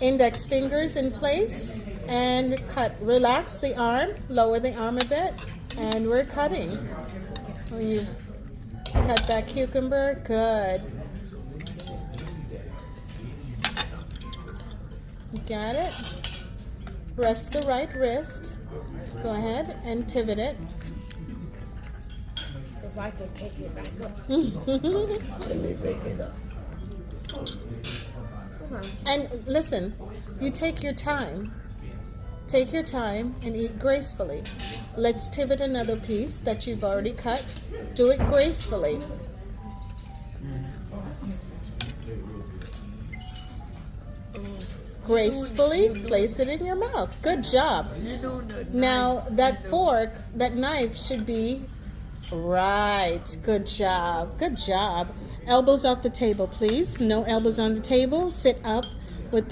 Index fingers in place and cut. Relax the arm, lower the arm a bit, and we're cutting. When you cut that cucumber, good. Got it? Rest the right wrist. Go ahead and pivot it. If I could pick it back up. Let me pick it up. And listen, you take your time. Take your time and eat gracefully. Let's pivot another piece that you've already cut. Do it gracefully. Gracefully place it in your mouth. Good job. Now that fork, that knife should be right. Good job. Good job. Elbows off the table, please. No elbows on the table. Sit up with